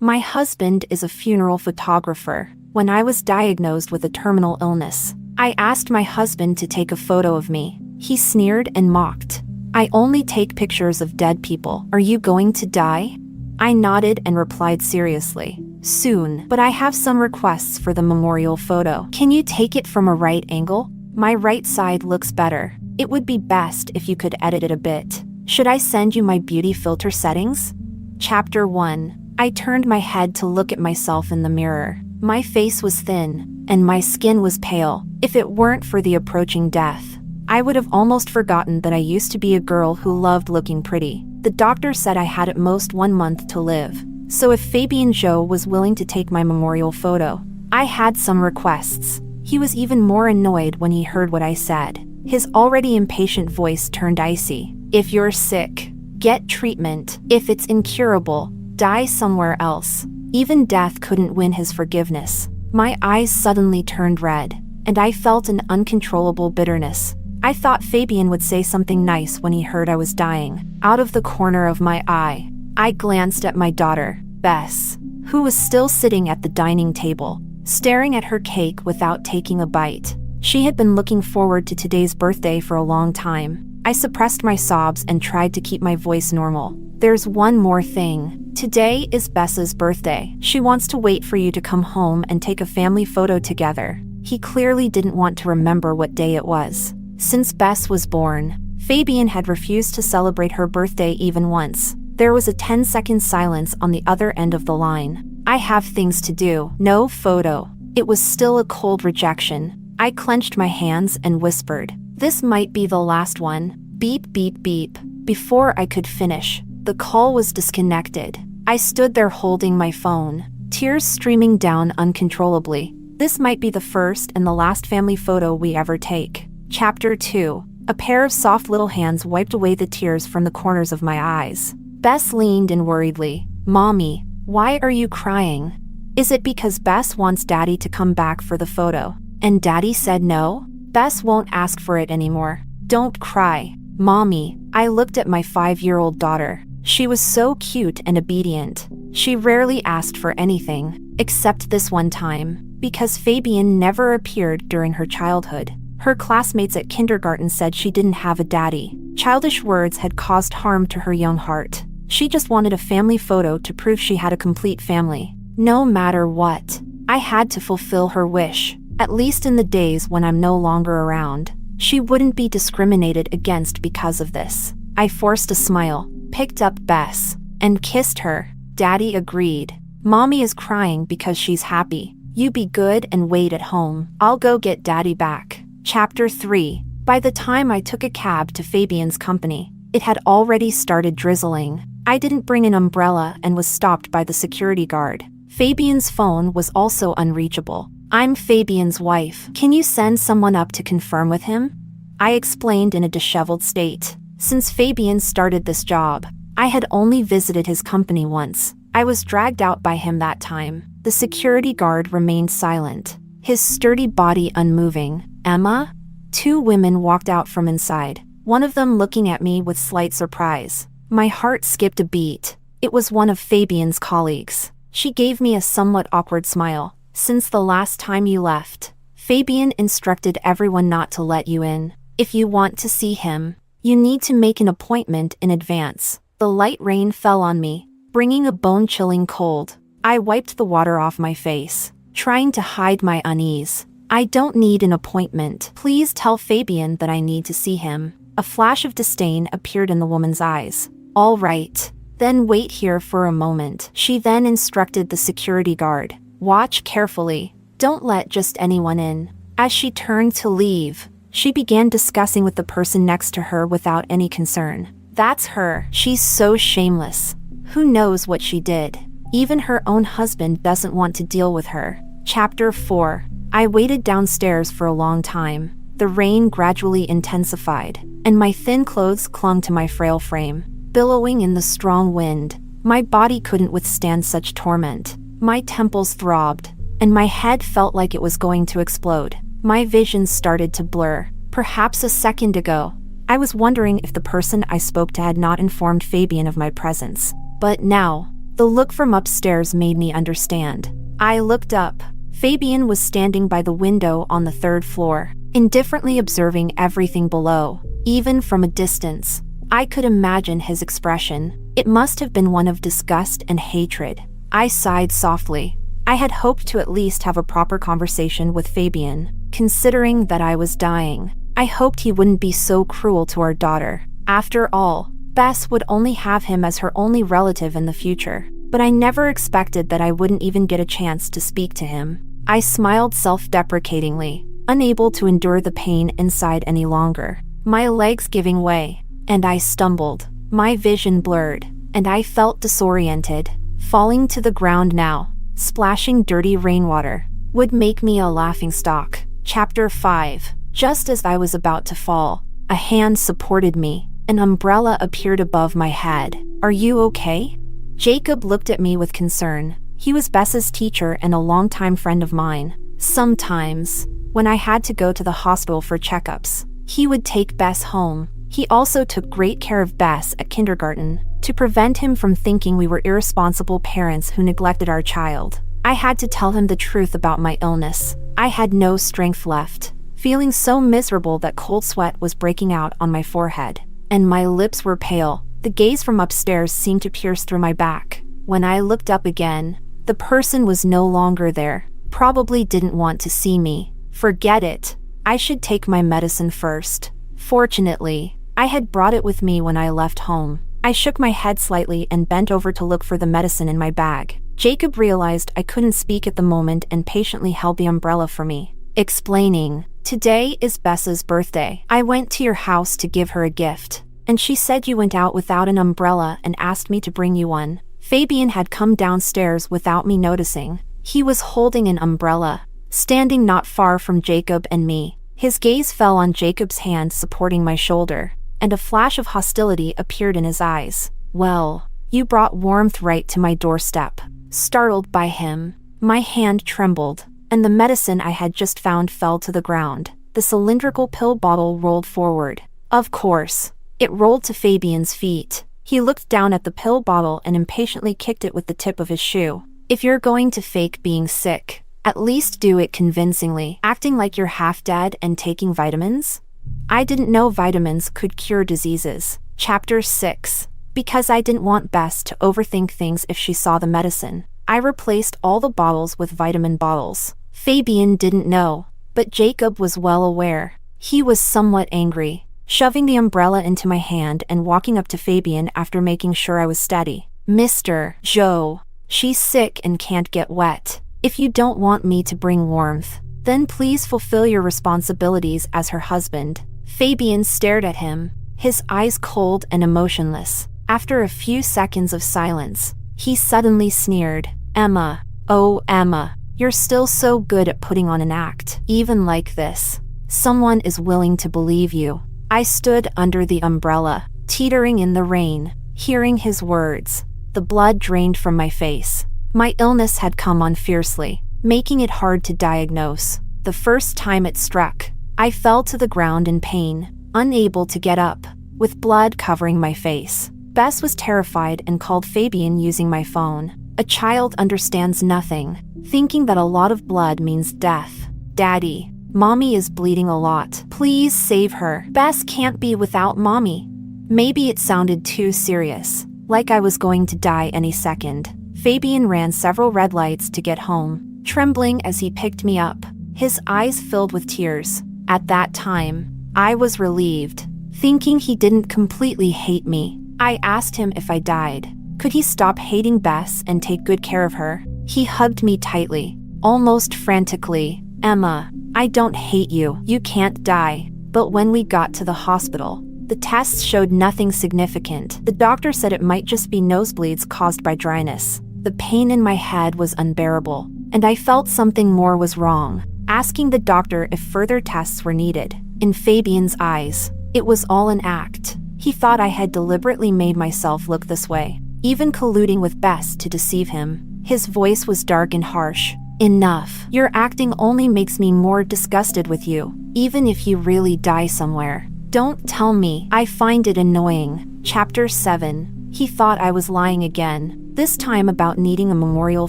My husband is a funeral photographer. When I was diagnosed with a terminal illness, I asked my husband to take a photo of me. He sneered and mocked. I only take pictures of dead people. Are you going to die? I nodded and replied seriously. Soon, but I have some requests for the memorial photo. Can you take it from a right angle? My right side looks better. It would be best if you could edit it a bit. Should I send you my beauty filter settings? Chapter 1. I turned my head to look at myself in the mirror. My face was thin, and my skin was pale. If it weren't for the approaching death, I would have almost forgotten that I used to be a girl who loved looking pretty. The doctor said I had at most 1 month to live. So if Fabien Joe was willing to take my memorial photo, I had some requests. He was even more annoyed when he heard what I said. His already impatient voice turned icy. If you're sick, get treatment. If it's incurable, die somewhere else. Even death couldn't win his forgiveness. My eyes suddenly turned red, and I felt an uncontrollable bitterness. I thought Fabien would say something nice when he heard I was dying. Out of the corner of my eye, I glanced at my daughter, Bess, who was still sitting at the dining table, staring at her cake without taking a bite. She had been looking forward to today's birthday for a long time. I suppressed my sobs and tried to keep my voice normal. There's one more thing. Today is Bess's birthday. She wants to wait for you to come home and take a family photo together. He clearly didn't want to remember what day it was. Since Bess was born, Fabien had refused to celebrate her birthday even once. There was a 10-second silence on the other end of the line. I have things to do. No photo. It was still a cold rejection. I clenched my hands and whispered, "This might be the last one." Beep, beep, beep. Before I could finish, the call was disconnected. I stood there holding my phone, tears streaming down uncontrollably. This might be the first and the last family photo we ever take. Chapter 2. A pair of soft little hands wiped away the tears from the corners of my eyes. Bess leaned in worriedly. Mommy, why are you crying? Is it because Bess wants Daddy to come back for the photo, and Daddy said no? Bess won't ask for it anymore. Don't cry. Mommy, I looked at my 5-year-old daughter. She was so cute and obedient. She rarely asked for anything, except this one time, because Fabien never appeared during her childhood. Her classmates at kindergarten said she didn't have a daddy. Childish words had caused harm to her young heart. She just wanted a family photo to prove she had a complete family. No matter what, I had to fulfill her wish. At least in the days when I'm no longer around, she wouldn't be discriminated against because of this. I forced a smile, picked up Bess, and kissed her. Daddy agreed. Mommy is crying because she's happy. You be good and wait at home. I'll go get Daddy back. Chapter 3. By the time I took a cab to Fabien's company, it had already started drizzling. I didn't bring an umbrella and was stopped by the security guard. Fabien's phone was also unreachable. I'm Fabien's wife. Can you send someone up to confirm with him? I explained in a disheveled state. Since Fabien started this job, I had only visited his company once. I was dragged out by him that time. The security guard remained silent, his sturdy body unmoving. Emma? 2 women walked out from inside, one of them looking at me with slight surprise. My heart skipped a beat. It was one of Fabien's colleagues. She gave me a somewhat awkward smile. Since the last time you left, Fabien instructed everyone not to let you in. If you want to see him, you need to make an appointment in advance. The light rain fell on me, bringing a bone-chilling cold. I wiped the water off my face, trying to hide my unease. I don't need an appointment. Please tell Fabien that I need to see him. A flash of disdain appeared in the woman's eyes. All right. Then wait here for a moment. She then instructed the security guard. Watch carefully. Don't let just anyone in. As she turned to leave, she began discussing with the person next to her without any concern. That's her. She's so shameless. Who knows what she did? Even her own husband doesn't want to deal with her. Chapter 4. I waited downstairs for a long time. The rain gradually intensified, and my thin clothes clung to my frail frame, billowing in the strong wind. My body couldn't withstand such torment. My temples throbbed, and my head felt like it was going to explode. My vision started to blur. Perhaps a second ago, I was wondering if the person I spoke to had not informed Fabien of my presence. But now, The look from upstairs made me understand. I looked up. Fabian was standing by the window on the third floor, indifferently observing everything below, even from a distance. I could imagine his expression. It must have been one of disgust and hatred. I sighed softly. I had hoped to at least have a proper conversation with Fabian, considering that I was dying. I hoped he wouldn't be so cruel to our daughter. After all, Bess would only have him as her only relative in the future. But I never expected that I wouldn't even get a chance to speak to him. I smiled self-deprecatingly, unable to endure the pain inside any longer. My legs giving way, and I stumbled. My vision blurred, and I felt disoriented. Falling to the ground now, splashing dirty rainwater, would make me a laughingstock. Chapter 5. Just as I was about to fall, a hand supported me. An umbrella appeared above my head. "Are you okay?" Jacob looked at me with concern. He was Bess's teacher and a longtime friend of mine. Sometimes, when I had to go to the hospital for checkups, he would take Bess home. He also took great care of Bess at kindergarten, to prevent him from thinking we were irresponsible parents who neglected our child. I had to tell him the truth about my illness. I had no strength left, feeling so miserable that cold sweat was breaking out on my forehead, and my lips were pale. The gaze from upstairs seemed to pierce through my back. When I looked up again, the person was no longer there. Probably didn't want to see me. Forget it. I should take my medicine first. Fortunately, I had brought it with me when I left home. I shook my head slightly and bent over to look for the medicine in my bag. Jacob realized I couldn't speak at the moment and patiently held the umbrella for me, explaining, "Today is Bess's birthday. I went to your house to give her a gift, and she said you went out without an umbrella and asked me to bring you one." Fabian had come downstairs without me noticing. He was holding an umbrella, standing not far from Jacob and me. His gaze fell on Jacob's hand supporting my shoulder, and a flash of hostility appeared in his eyes. "Well, you brought warmth right to my doorstep." Startled by him, my hand trembled, and the medicine I had just found fell to the ground. The cylindrical pill bottle rolled forward. Of course, it rolled to Fabian's feet. He looked down at the pill bottle and impatiently kicked it with the tip of his shoe. "If you're going to fake being sick, at least do it convincingly, acting like you're half dead and taking vitamins." I didn't know vitamins could cure diseases. Chapter 6. Because I didn't want Bess to overthink things if she saw the medicine, I replaced all the bottles with vitamin bottles. Fabian didn't know, but Jacob was well aware. He was somewhat angry, shoving the umbrella into my hand and walking up to Fabian after making sure I was steady. "Mr. Joe, she's sick and can't get wet. If you don't want me to bring warmth, then please fulfill your responsibilities as her husband." Fabian stared at him, his eyes cold and emotionless. After a few seconds of silence, he suddenly sneered, "Emma, oh Emma, you're still so good at putting on an act. Even like this, someone is willing to believe you." I stood under the umbrella, teetering in the rain, hearing his words. The blood drained from my face. My illness had come on fiercely, making it hard to diagnose. The first time it struck, I fell to the ground in pain, unable to get up, with blood covering my face. Bess was terrified and called Fabian using my phone. A child understands nothing, thinking that a lot of blood means death. "Daddy, Mommy is bleeding a lot. Please save her. Bess can't be without Mommy." Maybe it sounded too serious, like I was going to die any second. Fabian ran several red lights to get home, trembling as he picked me up, his eyes filled with tears. At that time, I was relieved, thinking he didn't completely hate me. I asked him if I died, could he stop hating Bess and take good care of her? He hugged me tightly, almost frantically. "Emma, I don't hate you. You can't die." But when we got to the hospital, the tests showed nothing significant. The doctor said it might just be nosebleeds caused by dryness. The pain in my head was unbearable, and I felt something more was wrong. Asking the doctor if further tests were needed, in Fabian's eyes, it was all an act. He thought I had deliberately made myself look this way, even colluding with Bess to deceive him. His voice was dark and harsh. "Enough. Your acting only makes me more disgusted with you, even if you really die somewhere. Don't tell me." I find it annoying. Chapter 7. He thought I was lying again. this time about needing a memorial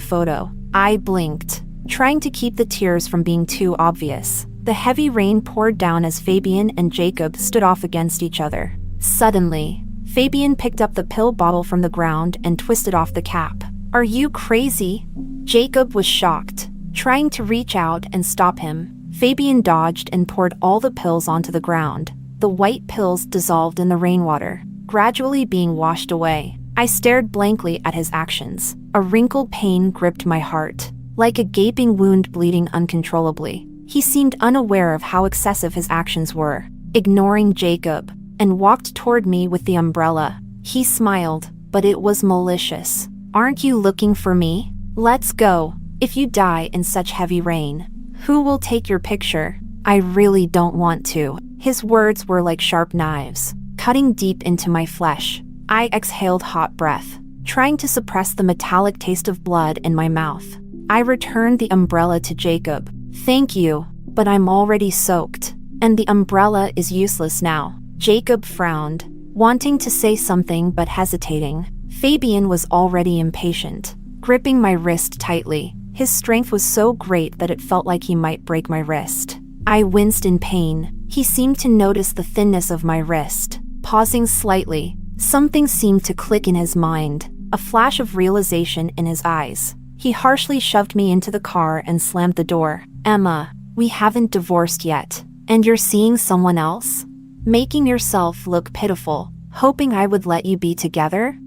photo. I blinked, trying to keep the tears from being too obvious. The heavy rain poured down as Fabian and Jacob stood off against each other. Suddenly, Fabian picked up the pill bottle from the ground and twisted off the cap. "Are you crazy?" Jacob was shocked, trying to reach out and stop him. Fabian dodged and poured all the pills onto the ground. The white pills dissolved in the rainwater, gradually being washed away. I stared blankly at his actions. A wrinkled pain gripped my heart, like a gaping wound bleeding uncontrollably. He seemed unaware of how excessive his actions were, ignoring Jacob, and walked toward me with the umbrella. He smiled, but it was malicious. "Aren't you looking for me? Let's go. If you die in such heavy rain, who will take your picture?" "I really don't want to." His words were like sharp knives, cutting deep into my flesh. I exhaled hot breath, trying to suppress the metallic taste of blood in my mouth. I returned the umbrella to Jacob. "Thank you, but I'm already soaked, and the umbrella is useless now." Jacob frowned, wanting to say something but hesitating. Fabian was already impatient, gripping my wrist tightly. His strength was so great that it felt like he might break my wrist. I winced in pain. He seemed to notice the thinness of my wrist. Pausing slightly, something seemed to click in his mind, a flash of realization in his eyes. He harshly shoved me into the car and slammed the door. "Emma, we haven't divorced yet, and you're seeing someone else? Making yourself look pitiful, hoping I would let you be together?"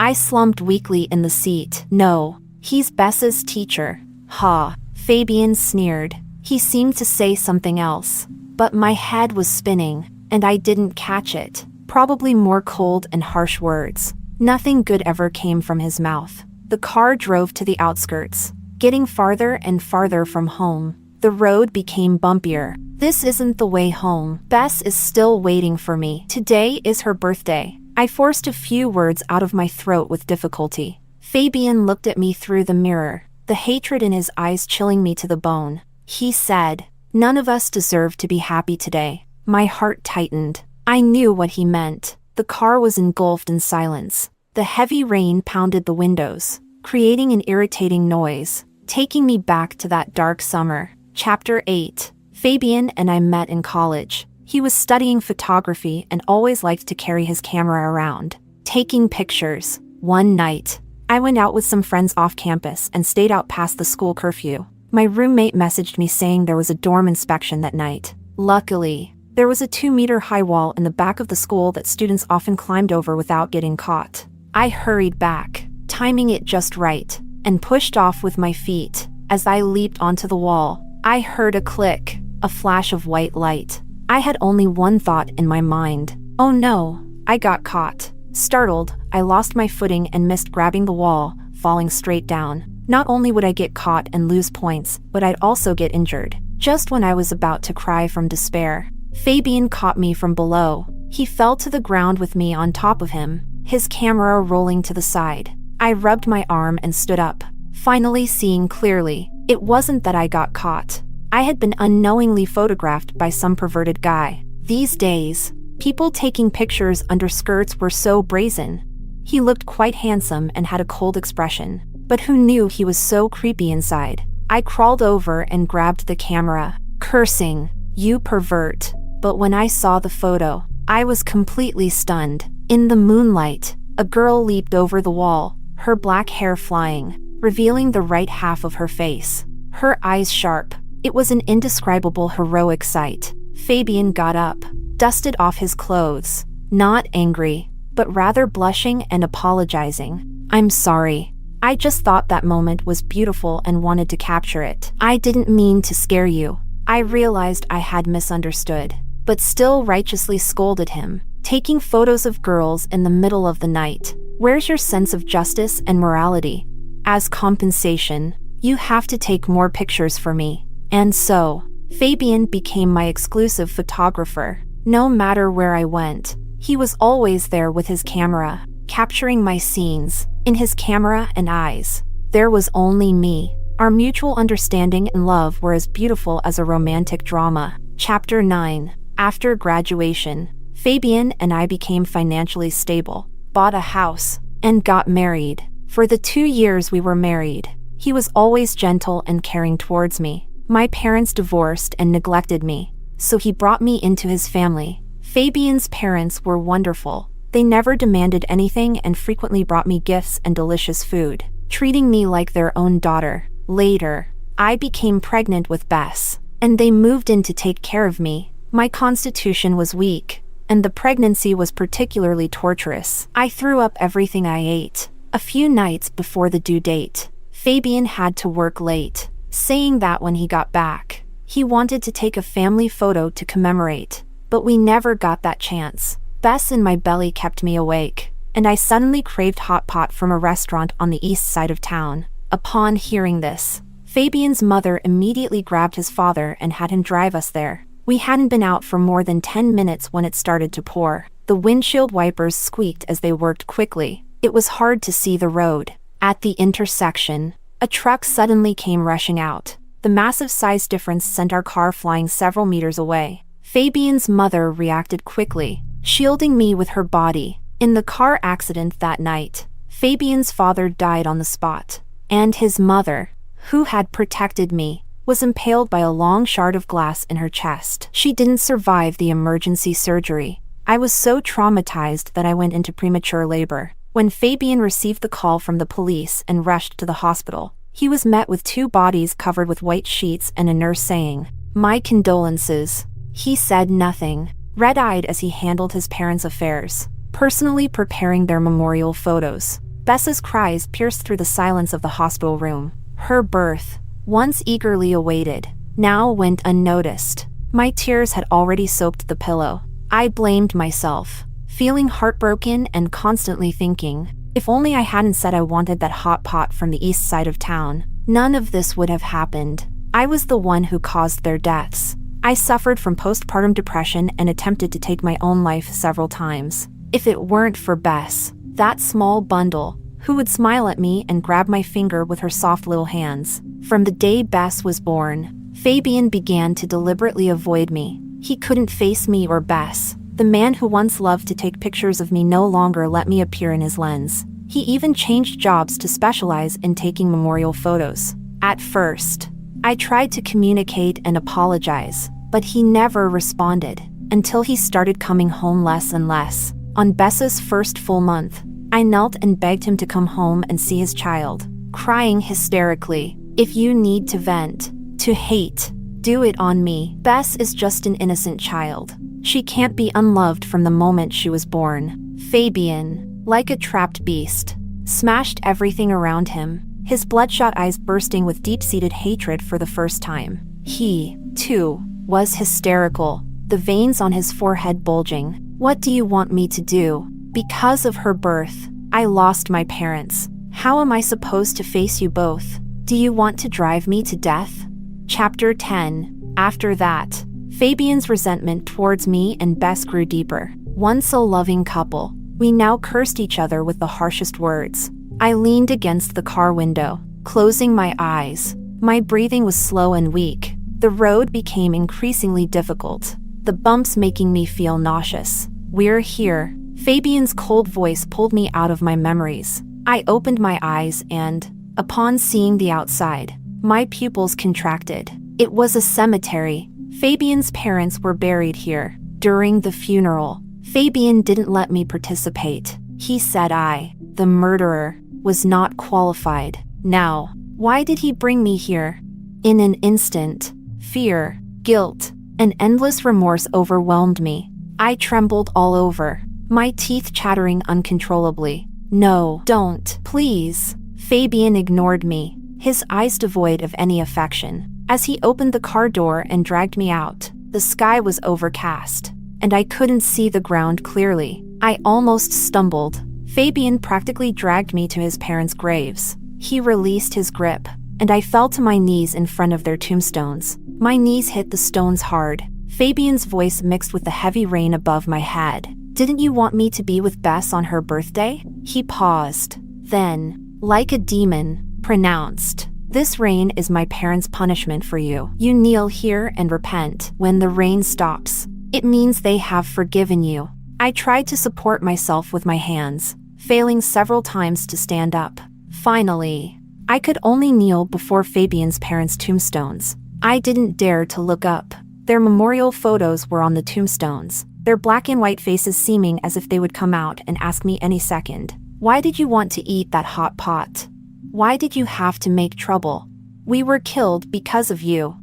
I slumped weakly in the seat. "No, he's Bessa's teacher." "Ha," Fabian sneered. He seemed to say something else, but my head was spinning, and I didn't catch it. Probably more cold and harsh words. Nothing good ever came from his mouth. The car drove to the outskirts, getting farther and farther from home. The road became bumpier. "This isn't the way home. Bess is still waiting for me. Today is her birthday." I forced a few words out of my throat with difficulty. Fabian looked at me through the mirror, the hatred in his eyes chilling me to the bone. He said, "None of us deserve to be happy today." My heart tightened. I knew what he meant. The car was engulfed in silence. The heavy rain pounded the windows, creating an irritating noise, taking me back to that dark summer. Chapter 8. Fabian and I met in college. He was studying photography and always liked to carry his camera around, taking pictures. One night, I went out with some friends off campus and stayed out past the school curfew. My roommate messaged me saying there was a dorm inspection that night. Luckily, there was a 2-meter-high wall in the back of the school that students often climbed over without getting caught. I hurried back, timing it just right, and pushed off with my feet. As I leaped onto the wall, I heard a click, a flash of white light. I had only one thought in my mind. Oh no, I got caught. Startled, I lost my footing and missed grabbing the wall, falling straight down. Not only would I get caught and lose points, but I'd also get injured. Just when I was about to cry from despair, Fabian caught me from below. He fell to the ground with me on top of him, his camera rolling to the side. I rubbed my arm and stood up, finally seeing clearly. It wasn't that I got caught. I had been unknowingly photographed by some perverted guy. These days, people taking pictures under skirts were so brazen. He looked quite handsome and had a cold expression, but who knew he was so creepy inside? I crawled over and grabbed the camera, cursing, "You pervert." But when I saw the photo, I was completely stunned. In the moonlight, a girl leaped over the wall, her black hair flying, revealing the right half of her face, her eyes sharp. It was an indescribable heroic sight. Fabian got up, dusted off his clothes, not angry, but rather blushing and apologizing. "I'm sorry. I just thought that moment was beautiful and wanted to capture it. I didn't mean to scare you." I realized I had misunderstood, but still righteously scolded him. "Taking photos of girls in the middle of the night. Where's your sense of justice and morality? As compensation, you have to take more pictures for me." And so, Fabian became my exclusive photographer. No matter where I went, he was always there with his camera, capturing my scenes. In his camera and eyes, there was only me. Our mutual understanding and love were as beautiful as a romantic drama. Chapter 9. After graduation, Fabian and I became financially stable, bought a house, and got married. For the 2 years we were married, he was always gentle and caring towards me. My parents divorced and neglected me, so he brought me into his family. Fabian's parents were wonderful. They never demanded anything and frequently brought me gifts and delicious food, treating me like their own daughter. Later, I became pregnant with Bess, and they moved in to take care of me. My constitution was weak, and the pregnancy was particularly torturous. I threw up everything I ate. A few nights before the due date, Fabian had to work late, saying that when he got back, he wanted to take a family photo to commemorate, but we never got that chance. Bess in my belly kept me awake, and I suddenly craved hot pot from a restaurant on the east side of town. Upon hearing this, Fabian's mother immediately grabbed his father and had him drive us there. We hadn't been out for more than 10 minutes when it started to pour. The windshield wipers squeaked as they worked quickly. It was hard to see the road. At the intersection, a truck suddenly came rushing out. The massive size difference sent our car flying several meters away. Fabian's mother reacted quickly, shielding me with her body. In the car accident that night, Fabian's father died on the spot, and his mother, who had protected me, was impaled by a long shard of glass in her chest. She didn't survive the emergency surgery. I was so traumatized that I went into premature labor. When Fabian received the call from the police and rushed to the hospital, he was met with 2 bodies covered with white sheets and a nurse saying, "My condolences." He said nothing, red-eyed as he handled his parents' affairs, personally preparing their memorial photos. Bess's cries pierced through the silence of the hospital room. Her birth, once eagerly awaited, now went unnoticed. My tears had already soaked the pillow. I blamed myself, feeling heartbroken and constantly thinking, if only I hadn't said I wanted that hot pot from the east side of town, none of this would have happened. I was the one who caused their deaths. I suffered from postpartum depression and attempted to take my own life several times. If it weren't for Bess, that small bundle, who would smile at me and grab my finger with her soft little hands. From the day Bess was born, Fabian began to deliberately avoid me. He couldn't face me or Bess. The man who once loved to take pictures of me no longer let me appear in his lens. He even changed jobs to specialize in taking memorial photos. At first, I tried to communicate and apologize, but he never responded, until he started coming home less and less. On Bess's first full month, I knelt and begged him to come home and see his child, crying hysterically, "If you need to vent, to hate, do it on me. Bess is just an innocent child. She can't be unloved from the moment she was born." Fabian, like a trapped beast, smashed everything around him, his bloodshot eyes bursting with deep-seated hatred for the first time. He, too, was hysterical, the veins on his forehead bulging. "What do you want me to do? Because of her birth, I lost my parents. How am I supposed to face you both? Do you want to drive me to death?" Chapter 10. After that, Fabian's resentment towards me and Bess grew deeper. Once a loving couple, we now cursed each other with the harshest words. I leaned against the car window, closing my eyes. My breathing was slow and weak. The road became increasingly difficult, the bumps making me feel nauseous. "We're here." Fabian's cold voice pulled me out of my memories. I opened my eyes and, upon seeing the outside, my pupils contracted. It was a cemetery. Fabian's parents were buried here. During the funeral, Fabian didn't let me participate. He said I, the murderer, was not qualified. Now, why did he bring me here? In an instant, fear, guilt, and endless remorse overwhelmed me. I trembled all over, my teeth chattering uncontrollably. "No, don't, please." Fabian ignored me, his eyes devoid of any affection. As he opened the car door and dragged me out, the sky was overcast, and I couldn't see the ground clearly. I almost stumbled. Fabian practically dragged me to his parents' graves. He released his grip, and I fell to my knees in front of their tombstones. My knees hit the stones hard. Fabian's voice mixed with the heavy rain above my head. "Didn't you want me to be with Bess on her birthday?" He paused, then, like a demon, pronounced, "This rain is my parents' punishment for you. You kneel here and repent. When the rain stops, it means they have forgiven you." I tried to support myself with my hands, failing several times to stand up. Finally. I could only kneel before Fabian's parents' tombstones. I didn't dare to look up. Their memorial photos were on the tombstones, their black and white faces seeming as if they would come out and ask me any second. Why did you want to eat that hot pot? Why did you have to make trouble? We were killed because of you.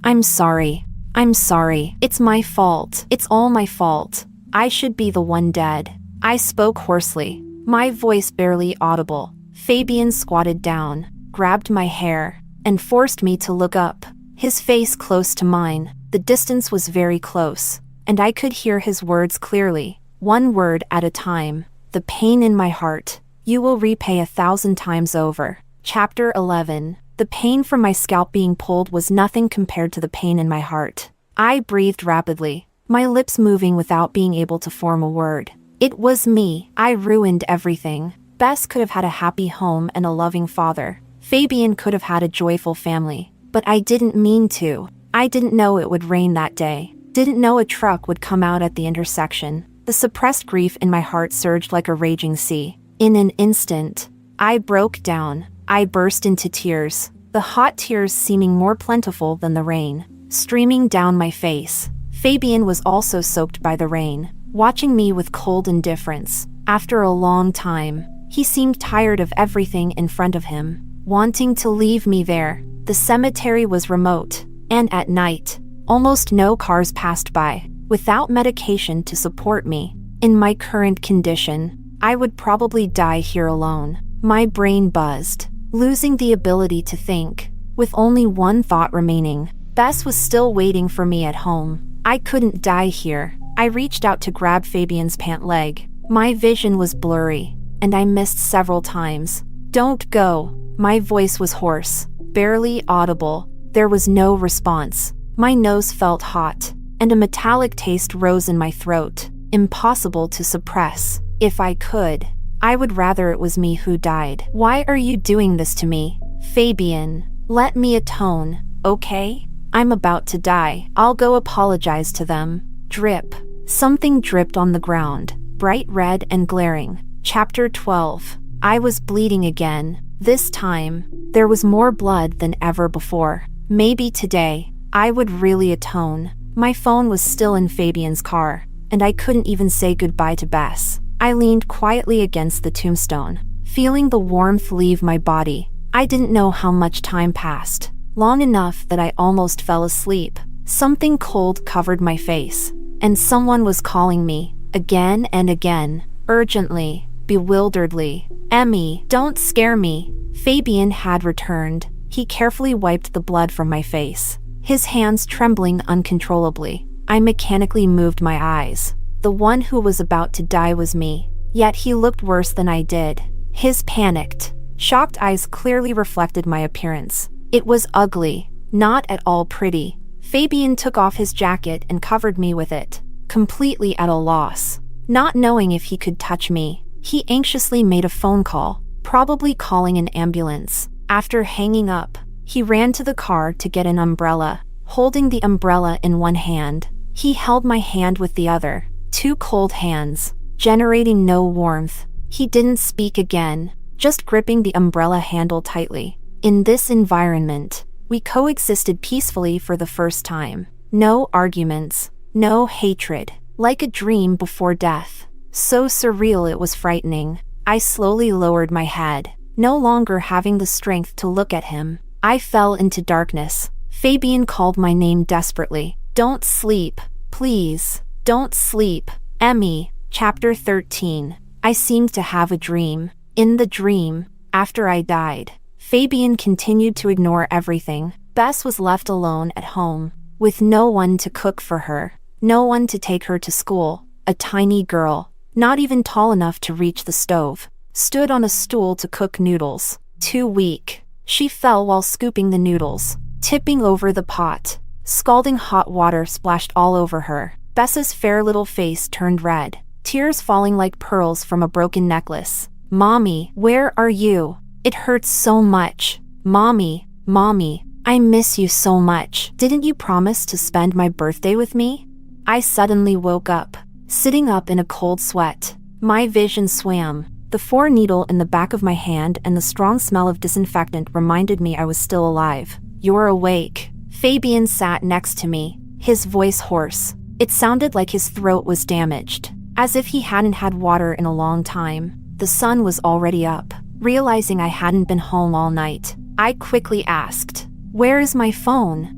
I'm sorry. I'm sorry. It's my fault. It's all my fault. I should be the one dead. I spoke hoarsely, my voice barely audible. Fabian squatted down, grabbed my hair, and forced me to look up. His face close to mine. The distance was very close, and I could hear his words clearly, one word at a time. The pain in my heart. You will repay 1,000 times over. Chapter 11. The pain from my scalp being pulled was nothing compared to the pain in my heart. I breathed rapidly, my lips moving without being able to form a word. It was me. I ruined everything. Bess could have had a happy home and a loving father. Fabian could have had a joyful family. But I didn't mean to. I didn't know it would rain that day. Didn't know a truck would come out at the intersection. The suppressed grief in my heart surged like a raging sea. In an instant, I broke down. I burst into tears, the hot tears seeming more plentiful than the rain, streaming down my face. Fabian was also soaked by the rain, watching me with cold indifference. After a long time, he seemed tired of everything in front of him, wanting to leave me there. The cemetery was remote, and at night, almost no cars passed by. Without medication to support me, in my current condition, I would probably die here alone. My brain buzzed, losing the ability to think. With only one thought remaining, Bess was still waiting for me at home. I couldn't die here. I reached out to grab Fabian's pant leg. My vision was blurry, and I missed several times. Don't go. My voice was hoarse, barely audible. There was no response. My nose felt hot, and a metallic taste rose in my throat, impossible to suppress. If I could, I would rather it was me who died. Why are you doing this to me? Fabian, let me atone, okay? I'm about to die. I'll go apologize to them. Drip. Something dripped on the ground, bright red and glaring. Chapter 12. I was bleeding again. This time, there was more blood than ever before. Maybe today, I would really atone. My phone was still in Fabian's car, and I couldn't even say goodbye to Bess. I leaned quietly against the tombstone, feeling the warmth leave my body. I didn't know how much time passed. Long enough that I almost fell asleep. Something cold covered my face, and someone was calling me, again and again, urgently, bewilderedly. Emmy, don't scare me. Fabian had returned. He carefully wiped the blood from my face, his hands trembling uncontrollably. I mechanically moved my eyes. The one who was about to die was me, yet he looked worse than I did. His panicked, shocked eyes clearly reflected my appearance. It was ugly, not at all pretty. Fabian took off his jacket and covered me with it, completely at a loss. Not knowing if he could touch me, he anxiously made a phone call, probably calling an ambulance. After hanging up, he ran to the car to get an umbrella. Holding the umbrella in one hand, he held my hand with the other. Two cold hands, generating no warmth. He didn't speak again, just gripping the umbrella handle tightly. In this environment, we coexisted peacefully for the first time. No arguments, no hatred, like a dream before death. So surreal it was frightening. I slowly lowered my head, no longer having the strength to look at him. I fell into darkness. Fabian called my name desperately. Don't sleep, please. Don't sleep. Emmy. Chapter 13. I seemed to have a dream. In the dream, after I died, Fabian continued to ignore everything. Bess was left alone at home, with no one to cook for her, no one to take her to school. A tiny girl, not even tall enough to reach the stove, stood on a stool to cook noodles. Too weak, she fell while scooping the noodles, tipping over the pot. Scalding hot water splashed all over her. Bess's fair little face turned red, tears falling like pearls from a broken necklace. Mommy, where are you? It hurts so much. Mommy, Mommy, I miss you so much. Didn't you promise to spend my birthday with me? I suddenly woke up, sitting up in a cold sweat. My vision swam. The 4 needle in the back of my hand and the strong smell of disinfectant reminded me I was still alive. "You're awake." Fabian sat next to me, his voice hoarse. It sounded like his throat was damaged, as if he hadn't had water in a long time. The sun was already up. Realizing I hadn't been home all night, I quickly asked, "Where is my phone?"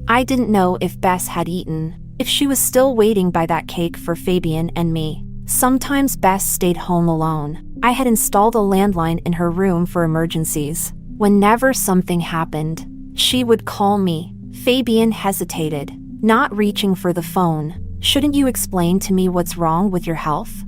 I didn't know if Bess had eaten, if she was still waiting by that cake for Fabian and me. Sometimes Bess stayed home alone. I had installed a landline in her room for emergencies. Whenever something happened, she would call me. Fabian hesitated, not reaching for the phone. "Shouldn't you explain to me what's wrong with your health?"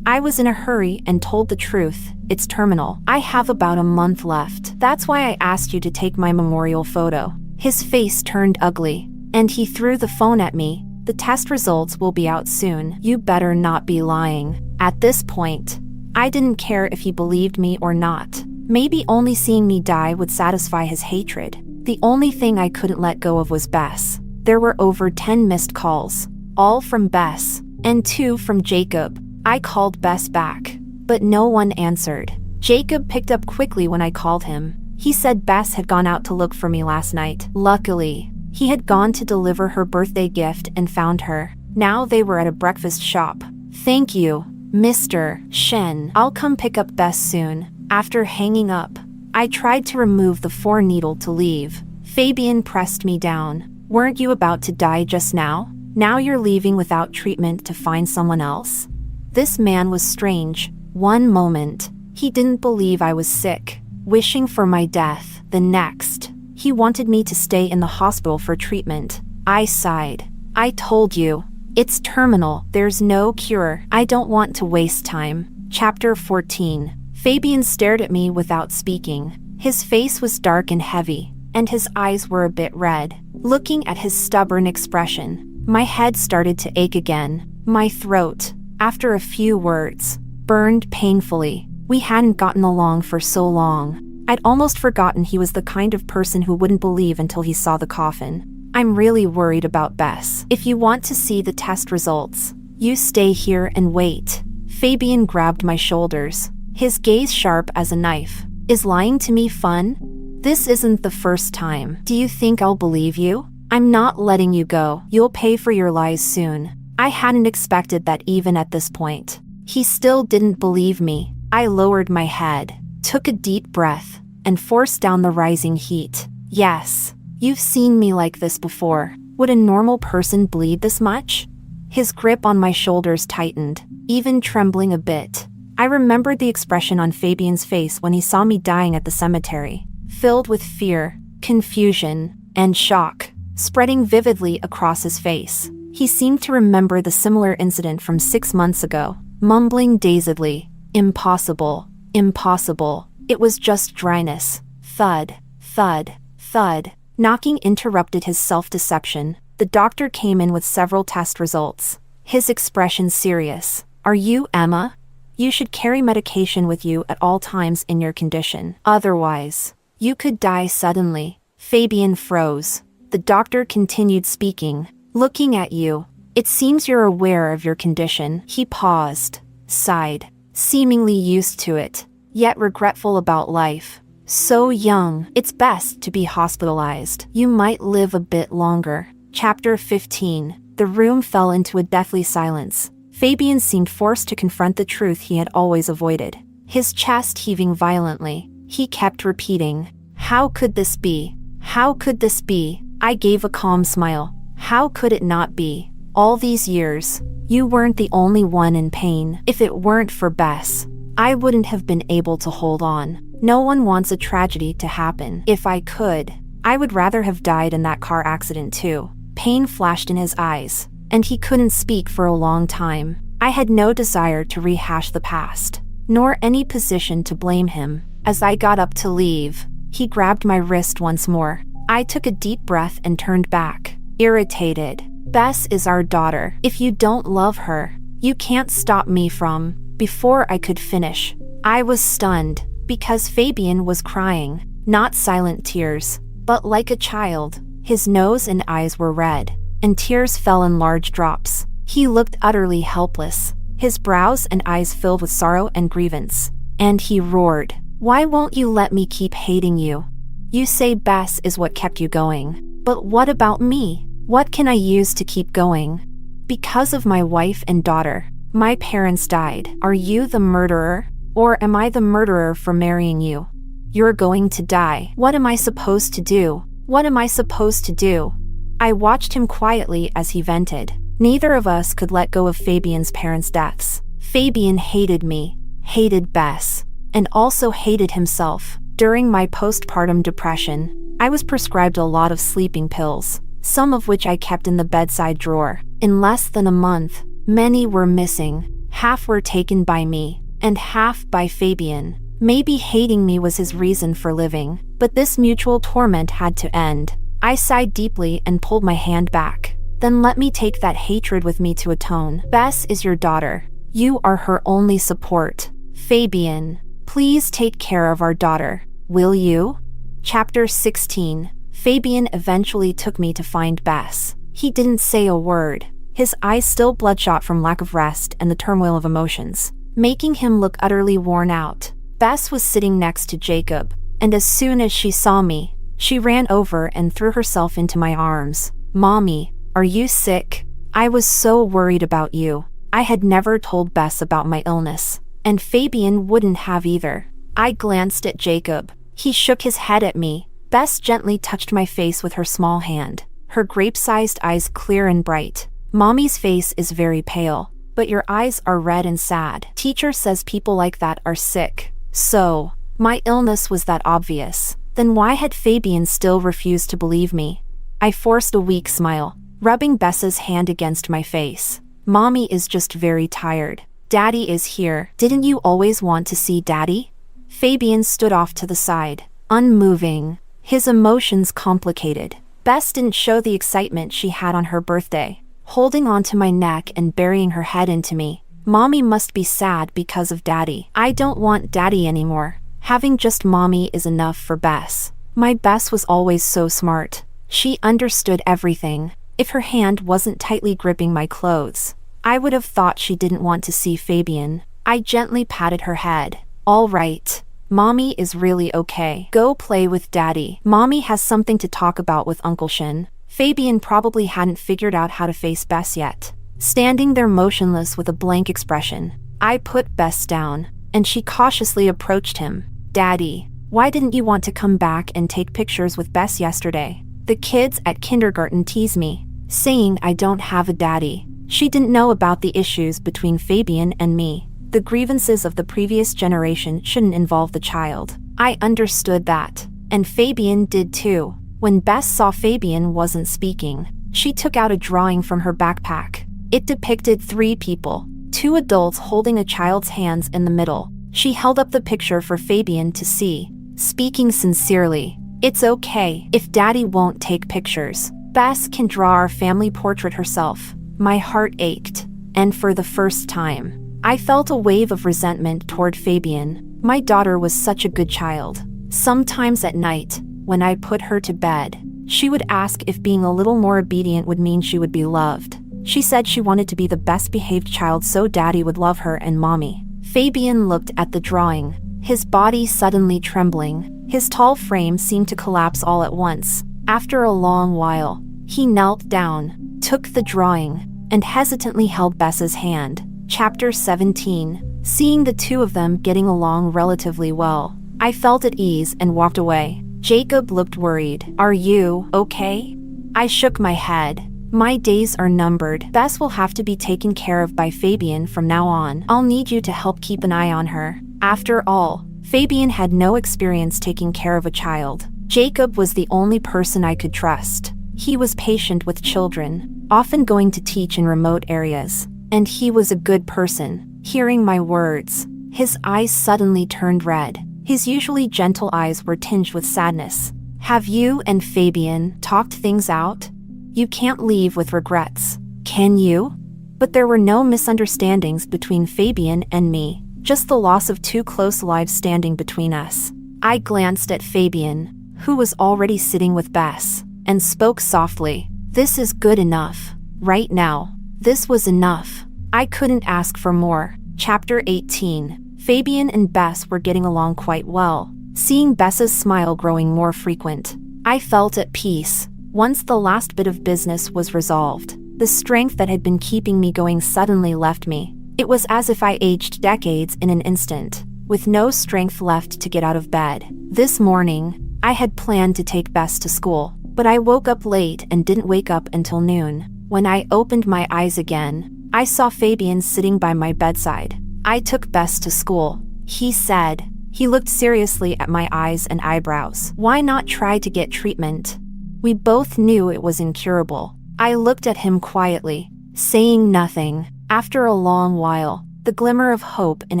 I was in a hurry and told the truth. "It's terminal. I have about a month left. That's why I asked you to take my memorial photo." His face turned ugly, and he threw the phone at me. "The test results will be out soon. You better not be lying." At this point, I didn't care if he believed me or not. Maybe only seeing me die would satisfy his hatred. The only thing I couldn't let go of was Bess. There were over 10 missed calls, all from Bess, and 2 from Jacob. I called Bess back, but no one answered. Jacob picked up quickly when I called him. He said Bess had gone out to look for me last night. Luckily, he had gone to deliver her birthday gift and found her. Now they were at a breakfast shop. "Thank you, Mr. Shen. I'll come pick up Bess soon." After hanging up, I tried to remove the 4 needle to leave. Fabian pressed me down. "Weren't you about to die just now? Now you're leaving without treatment to find someone else?" This man was strange. One moment, he didn't believe I was sick, wishing for my death. The next, he wanted me to stay in the hospital for treatment. I sighed. "I told you, it's terminal. There's no cure. I don't want to waste time." Chapter 14. Fabian stared at me without speaking. His face was dark and heavy, and his eyes were a bit red. Looking at his stubborn expression, my head started to ache again. My throat, after a few words, burned painfully. We hadn't gotten along for so long. I'd almost forgotten he was the kind of person who wouldn't believe until he saw the coffin. "I'm really worried about Bess. If you want to see the test results, you stay here and wait." Fabian grabbed my shoulders, his gaze sharp as a knife. "Is lying to me fun? This isn't the first time. Do you think I'll believe you? I'm not letting you go. You'll pay for your lies soon." I hadn't expected that even at this point. He still didn't believe me. I lowered my head, took a deep breath, and forced down the rising heat. "Yes, you've seen me like this before. Would a normal person bleed this much?" His grip on my shoulders tightened, even trembling a bit. I remembered the expression on Fabian's face when he saw me dying at the cemetery, filled with fear, confusion, and shock, spreading vividly across his face. He seemed to remember the similar incident from 6 months ago, mumbling dazedly, "Impossible, impossible." It was just dryness. Thud, thud, thud. Knocking interrupted his self-deception. The doctor came in with several test results, his expression serious. "Are you Emma? You should carry medication with you at all times in your condition. Otherwise, you could die suddenly." Fabian froze. The doctor continued speaking. "Looking at you, it seems you're aware of your condition." He paused, sighed, seemingly used to it, yet regretful about life. "So young, it's best to be hospitalized. You might live a bit longer." Chapter 15. The room fell into a deathly silence. Fabian seemed forced to confront the truth he had always avoided. His chest heaving violently, he kept repeating, "How could this be? How could this be?" I gave a calm smile. "How could it not be? All these years, you weren't the only one in pain. If it weren't for Bess, I wouldn't have been able to hold on. No one wants a tragedy to happen. If I could, I would rather have died in that car accident too." Pain flashed in his eyes, and he couldn't speak for a long time. I had no desire to rehash the past, nor any position to blame him. As I got up to leave, he grabbed my wrist once more. I took a deep breath and turned back, irritated. "Bess is our daughter. If you don't love her, you can't stop me from..." Before I could finish, I was stunned, because Fabian was crying, not silent tears, but like a child. His nose and eyes were red, and tears fell in large drops. He looked utterly helpless, his brows and eyes filled with sorrow and grievance. And he roared, "Why won't you let me keep hating you? You say Bess is what kept you going. But what about me? What can I use to keep going? Because of my wife and daughter. My parents died. Are you the murderer? Or am I the murderer for marrying you? You're going to die. What am I supposed to do? What am I supposed to do?" I watched him quietly as he vented. Neither of us could let go of Fabian's parents' deaths. Fabian hated me, hated Bess, and also hated himself. During my postpartum depression, I was prescribed a lot of sleeping pills, some of which I kept in the bedside drawer. In less than a month, many were missing. Half were taken by me, and half by Fabian. Maybe hating me was his reason for living, but this mutual torment had to end. I sighed deeply and pulled my hand back. Then let me take that hatred with me to atone. Bess is your daughter. You are her only support. Fabian, please take care of our daughter. Will you? Chapter 16. Fabian eventually took me to find Bess. He didn't say a word, his eyes still bloodshot from lack of rest and the turmoil of emotions, making him look utterly worn out. Bess was sitting next to Jacob, and as soon as she saw me, she ran over and threw herself into my arms. "Mommy, are you sick? I was so worried about you." I had never told Bess about my illness, and Fabian wouldn't have either. I glanced at Jacob. He shook his head at me. Bess gently touched my face with her small hand, her grape-sized eyes clear and bright. "Mommy's face is very pale, but your eyes are red and sad. Teacher says people like that are sick." So, my illness was that obvious. Then why had Fabian still refused to believe me? I forced a weak smile, rubbing Bess's hand against my face. "Mommy is just very tired. Daddy is here. Didn't you always want to see Daddy?" Fabian stood off to the side, unmoving, his emotions complicated. Bess didn't show the excitement she had on her birthday, holding onto my neck and burying her head into me. "Mommy must be sad because of Daddy. I don't want Daddy anymore. Having just Mommy is enough for Bess." My Bess was always so smart. She understood everything. If her hand wasn't tightly gripping my clothes, I would have thought she didn't want to see Fabian. I gently patted her head. "All right. Mommy is really okay. Go play with Daddy. Mommy has something to talk about with Uncle Shin." Fabian probably hadn't figured out how to face Bess yet. Standing there motionless with a blank expression, I put Bess down, and she cautiously approached him. "Daddy, why didn't you want to come back and take pictures with Bess yesterday? The kids at kindergarten tease me, saying I don't have a daddy." She didn't know about the issues between Fabian and me. The grievances of the previous generation shouldn't involve the child. I understood that, and Fabian did too. When Bess saw Fabian wasn't speaking, she took out a drawing from her backpack. It depicted 3 people, 2 adults holding a child's hands in the middle. She held up the picture for Fabian to see, speaking sincerely. "It's okay if Daddy won't take pictures. Bess can draw our family portrait herself." My heart ached, and for the first time, I felt a wave of resentment toward Fabian. My daughter was such a good child. Sometimes at night, when I put her to bed, she would ask if being a little more obedient would mean she would be loved. She said she wanted to be the best behaved child so Daddy would love her and Mommy. Fabian looked at the drawing, his body suddenly trembling. His tall frame seemed to collapse all at once. After a long while, he knelt down, took the drawing, and hesitantly held Bess's hand. Chapter 17. Seeing the 2 of them getting along relatively well, I felt at ease and walked away. Jacob looked worried. "Are you okay?" I shook my head. "My days are numbered. Bess will have to be taken care of by Fabian from now on. I'll need you to help keep an eye on her." After all, Fabian had no experience taking care of a child. Jacob was the only person I could trust. He was patient with children, often going to teach in remote areas, and he was a good person. Hearing my words, his eyes suddenly turned red. His usually gentle eyes were tinged with sadness. "Have you and Fabian talked things out? You can't leave with regrets, can you?" But there were no misunderstandings between Fabian and me, just the loss of 2 close lives standing between us. I glanced at Fabian, who was already sitting with Bess, and spoke softly. "This is good enough. Right now, this was enough. I couldn't ask for more." Chapter 18. Fabian and Bess were getting along quite well, seeing Bess's smile growing more frequent. I felt at peace. Once the last bit of business was resolved, the strength that had been keeping me going suddenly left me. It was as if I aged decades in an instant, with no strength left to get out of bed. This morning, I had planned to take Bess to school, but I woke up late and didn't wake up until noon. When I opened my eyes again, I saw Fabian sitting by my bedside. I took Bess to school, he said. He looked seriously at my eyes and eyebrows. Why not try to get treatment? We both knew it was incurable. I looked at him quietly, saying nothing. After a long while, the glimmer of hope in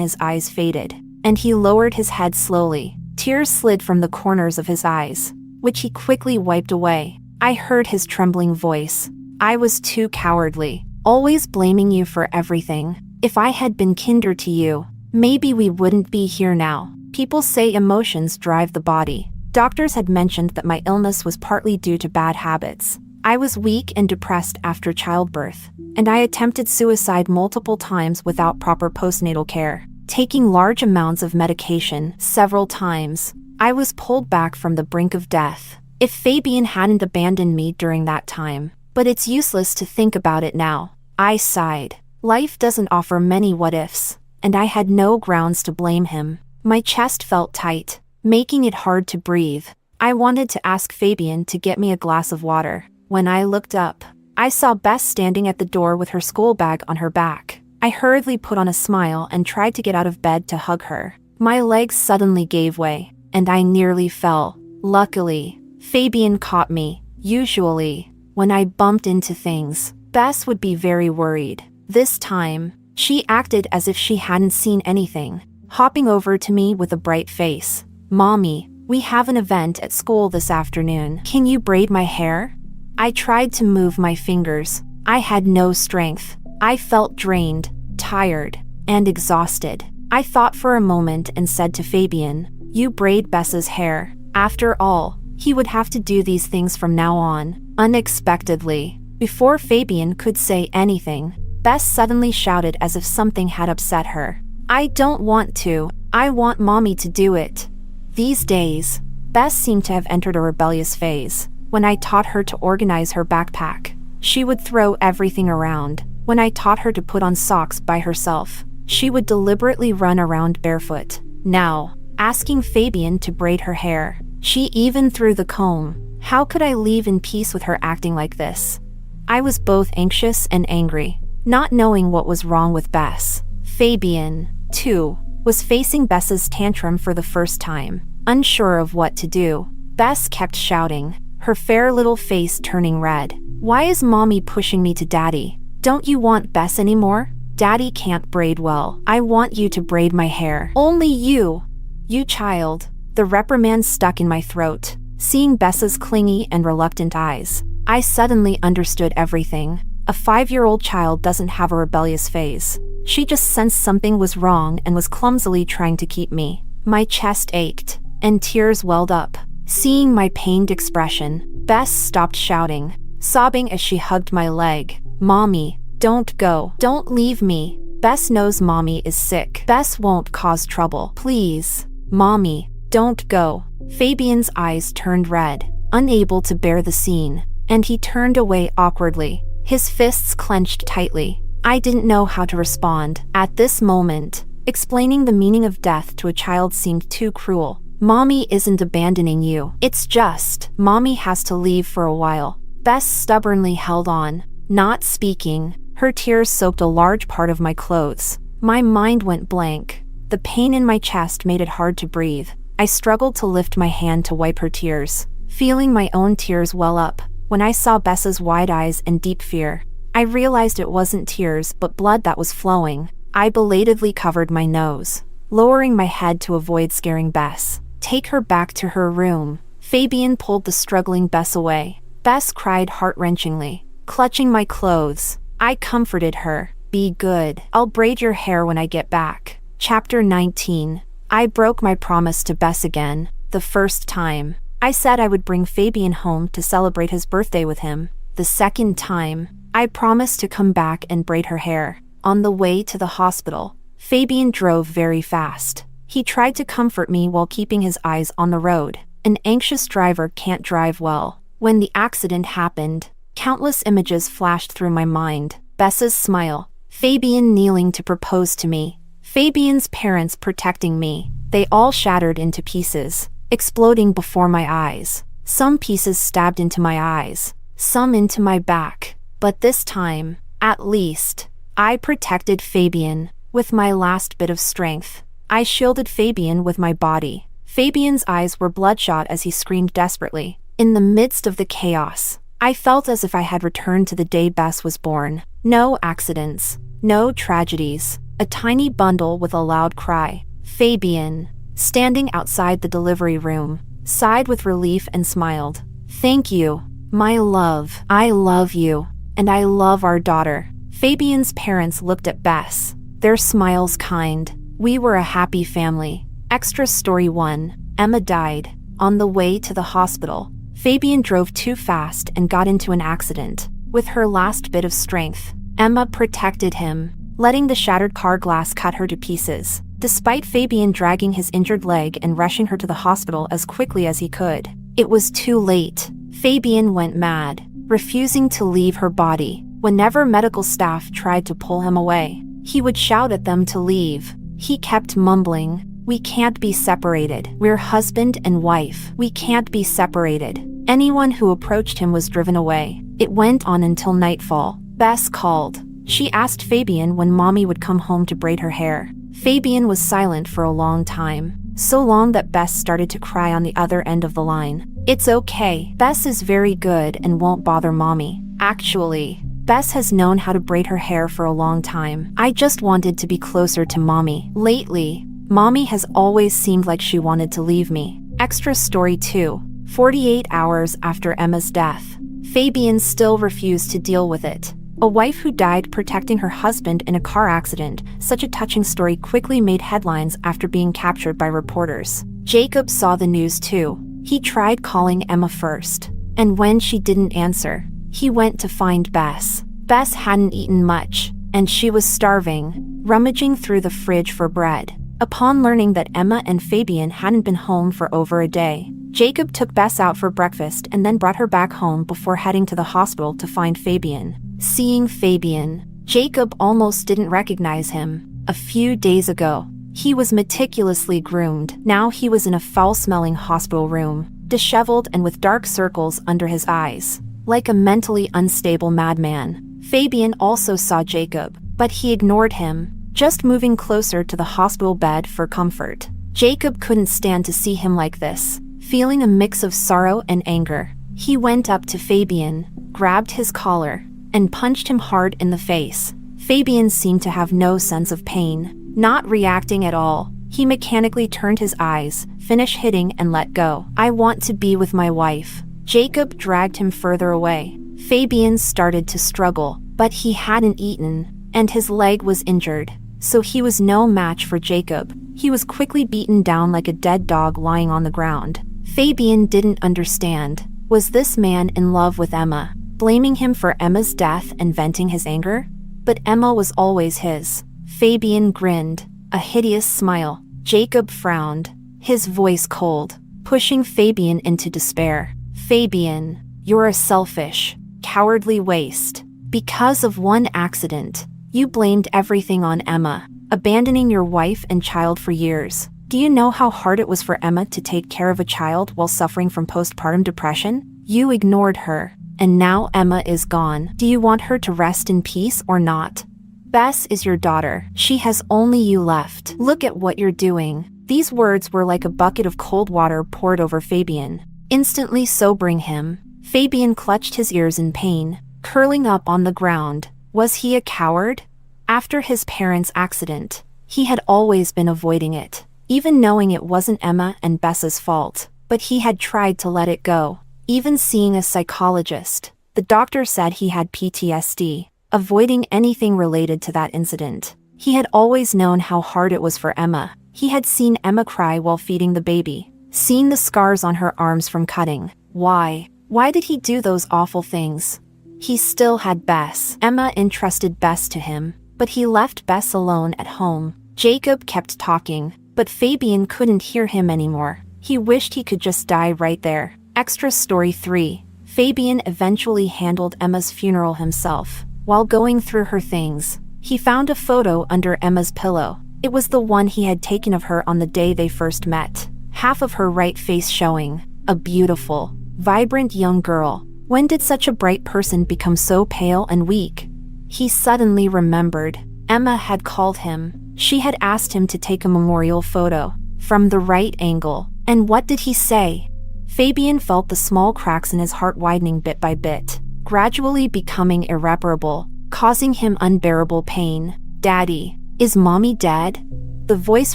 his eyes faded, and he lowered his head slowly. Tears slid from the corners of his eyes, which he quickly wiped away. I heard his trembling voice. I was too cowardly, always blaming you for everything. If I had been kinder to you, maybe we wouldn't be here now. People say emotions drive the body. Doctors had mentioned that my illness was partly due to bad habits. I was weak and depressed after childbirth, and I attempted suicide multiple times without proper postnatal care, taking large amounts of medication several times. I was pulled back from the brink of death. If Fabian hadn't abandoned me during that time, but it's useless to think about it now. I sighed. Life doesn't offer many what-ifs, and I had no grounds to blame him. My chest felt tight, making it hard to breathe. I wanted to ask Fabian to get me a glass of water. When I looked up, I saw Bess standing at the door with her school bag on her back. I hurriedly put on a smile and tried to get out of bed to hug her. My legs suddenly gave way, and I nearly fell. Luckily, Fabian caught me. Usually, when I bumped into things, Bess would be very worried. This time, she acted as if she hadn't seen anything, hopping over to me with a bright face. "Mommy, we have an event at school this afternoon. Can you braid my hair?" I tried to move my fingers. I had no strength. I felt drained, tired, and exhausted. I thought for a moment and said to Fabian, "You braid Bess's hair." After all, he would have to do these things from now on. Unexpectedly, before Fabian could say anything, Bess suddenly shouted as if something had upset her. "I don't want to. I want Mommy to do it." These days, Bess seemed to have entered a rebellious phase. When I taught her to organize her backpack, she would throw everything around. When I taught her to put on socks by herself, she would deliberately run around barefoot. Now, asking Fabian to braid her hair, she even threw the comb. How could I leave in peace with her acting like this? I was both anxious and angry, not knowing what was wrong with Bess. Fabian, too, was facing Bess's tantrum for the first time, unsure of what to do. Bess kept shouting, her fair little face turning red. "Why is Mommy pushing me to Daddy? Don't you want Bess anymore? Daddy can't braid well. I want you to braid my hair. Only you. You child." The reprimand stuck in my throat. Seeing Bess's clingy and reluctant eyes, I suddenly understood everything. A 5-year-old child doesn't have a rebellious phase. She just sensed something was wrong and was clumsily trying to keep me. My chest ached, and tears welled up. Seeing my pained expression, Bess stopped shouting, sobbing as she hugged my leg. "Mommy, don't go. Don't leave me. Bess knows Mommy is sick. Bess won't cause trouble. Please. Mommy, don't go." Fabian's eyes turned red, unable to bear the scene, and he turned away awkwardly, his fists clenched tightly. I didn't know how to respond. At this moment, explaining the meaning of death to a child seemed too cruel. "Mommy isn't abandoning you. It's just, Mommy has to leave for a while." Bess stubbornly held on, not speaking. Her tears soaked a large part of my clothes. My mind went blank. The pain in my chest made it hard to breathe. I struggled to lift my hand to wipe her tears, feeling my own tears well up. When I saw Bess's wide eyes and deep fear, I realized it wasn't tears but blood that was flowing. I belatedly covered my nose, lowering my head to avoid scaring Bess. "Take her back to her room." Fabian pulled the struggling Bess away. Bess cried heart-wrenchingly, clutching my clothes. I comforted her. "Be good. I'll braid your hair when I get back." Chapter 19. I broke my promise to Bess again, the first time. I said I would bring Fabian home to celebrate his birthday with him. The second time, I promised to come back and braid her hair. On the way to the hospital, Fabian drove very fast. He tried to comfort me while keeping his eyes on the road. An anxious driver can't drive well. When the accident happened, countless images flashed through my mind. Bessa's smile, Fabian kneeling to propose to me, Fabian's parents protecting me. They all shattered into pieces, exploding before my eyes. Some pieces stabbed into my eyes, some into my back. But this time, at least, I protected Fabian with my last bit of strength. I shielded Fabian with my body. Fabian's eyes were bloodshot as he screamed desperately. In the midst of the chaos, I felt as if I had returned to the day Bess was born. No accidents, no tragedies. A tiny bundle with a loud cry. Fabian, standing outside the delivery room, sighed with relief and smiled. "Thank you, my love. I love you, and I love our daughter." Fabian's parents looked at Bess, their smiles kind. We were a happy family. Extra story 1. Emma died. On the way to the hospital, Fabian drove too fast and got into an accident. With her last bit of strength, Emma protected him, letting the shattered car glass cut her to pieces. Despite Fabian dragging his injured leg and rushing her to the hospital as quickly as he could, it was too late. Fabian went mad, refusing to leave her body. Whenever medical staff tried to pull him away, he would shout at them to leave. He kept mumbling, "We can't be separated. We're husband and wife. We can't be separated." Anyone who approached him was driven away. It went on until nightfall. Bess called. She asked Fabian when Mommy would come home to braid her hair. Fabian was silent for a long time, so long that Bess started to cry on the other end of the line. "It's okay. Bess is very good and won't bother Mommy. Actually, Bess has known how to braid her hair for a long time. I just wanted to be closer to Mommy. Lately, Mommy has always seemed like she wanted to leave me." Extra story 2. 48 hours after Emma's death, Fabian still refused to deal with it. A wife who died protecting her husband in a car accident. Such a touching story quickly made headlines after being captured by reporters. Jacob saw the news too. He tried calling Emma first, and when she didn't answer, he went to find Bess. Bess hadn't eaten much, and she was starving, rummaging through the fridge for bread. Upon learning that Emma and Fabian hadn't been home for over a day, Jacob took Bess out for breakfast and then brought her back home before heading to the hospital to find Fabian. Seeing Fabian, Jacob almost didn't recognize him. A few days ago, he was meticulously groomed. Now he was in a foul-smelling hospital room, disheveled and with dark circles under his eyes, like a mentally unstable madman. Fabian also saw Jacob, but he ignored him, just moving closer to the hospital bed for comfort. Jacob couldn't stand to see him like this. Feeling a mix of sorrow and anger, he went up to Fabian, grabbed his collar, and punched him hard in the face. Fabian seemed to have no sense of pain. Not reacting at all, he mechanically turned his eyes, finished hitting and let go. "I want to be with my wife." Jacob dragged him further away. Fabian started to struggle, but he hadn't eaten, and his leg was injured, so he was no match for Jacob. He was quickly beaten down like a dead dog lying on the ground. Fabian didn't understand. Was this man in love with Emma, blaming him for Emma's death and venting his anger? But Emma was always his. Fabian grinned, a hideous smile. Jacob frowned, his voice cold, pushing Fabian into despair. "Fabian, you're a selfish, cowardly waste. Because of one accident, you blamed everything on Emma, abandoning your wife and child for years. Do you know how hard it was for Emma to take care of a child while suffering from postpartum depression? You ignored her, and now Emma is gone. Do you want her to rest in peace or not? Bess is your daughter. She has only you left. Look at what you're doing." These words were like a bucket of cold water poured over Fabian, instantly sobering him. Fabian clutched his ears in pain, curling up on the ground. Was he a coward? After his parents' accident, he had always been avoiding it, even knowing it wasn't Emma and Bessa's fault. But he had tried to let it go, even seeing a psychologist. The doctor said he had PTSD, avoiding anything related to that incident. He had always known how hard it was for Emma. He had seen Emma cry while feeding the baby, seen the scars on her arms from cutting. Why? Why did he do those awful things? He still had Bess. Emma entrusted Bess to him, but he left Bess alone at home. Jacob kept talking, but Fabian couldn't hear him anymore. He wished he could just die right there. Extra Story 3. Fabian eventually handled Emma's funeral himself. While going through her things, he found a photo under Emma's pillow. It was the one he had taken of her on the day they first met. Half of her right face showing. A beautiful, vibrant young girl. When did such a bright person become so pale and weak? He suddenly remembered. Emma had called him. She had asked him to take a memorial photo from the right angle. And what did he say? Fabian felt the small cracks in his heart widening bit by bit, gradually becoming irreparable, causing him unbearable pain. Daddy, is Mommy dead? The voice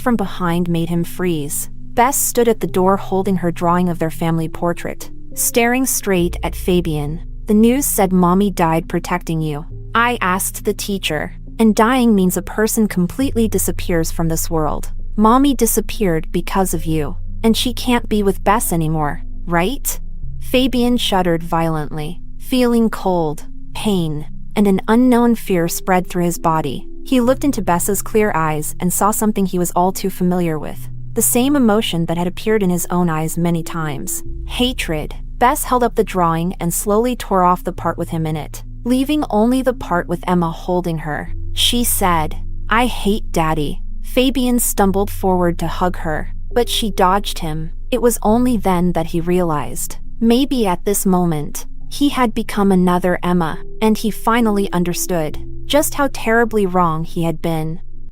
from behind made him freeze. Bess stood at the door holding her drawing of their family portrait, staring straight at Fabian. The news said Mommy died protecting you. I asked the teacher, and dying means a person completely disappears from this world. Mommy disappeared because of you, and she can't be with Bess anymore, right? Fabian shuddered violently, feeling cold, pain, and an unknown fear spread through his body. He looked into Bess's clear eyes and saw something he was all too familiar with. The same emotion that had appeared in his own eyes many times. Hatred. Bess held up the drawing and slowly tore off the part with him in it, leaving only the part with Emma holding her. She said, I hate Daddy. Fabian stumbled forward to hug her, but she dodged him. It was only then that he realized. Maybe at this moment, he had become another Emma, and he finally understood just how terribly wrong he had been.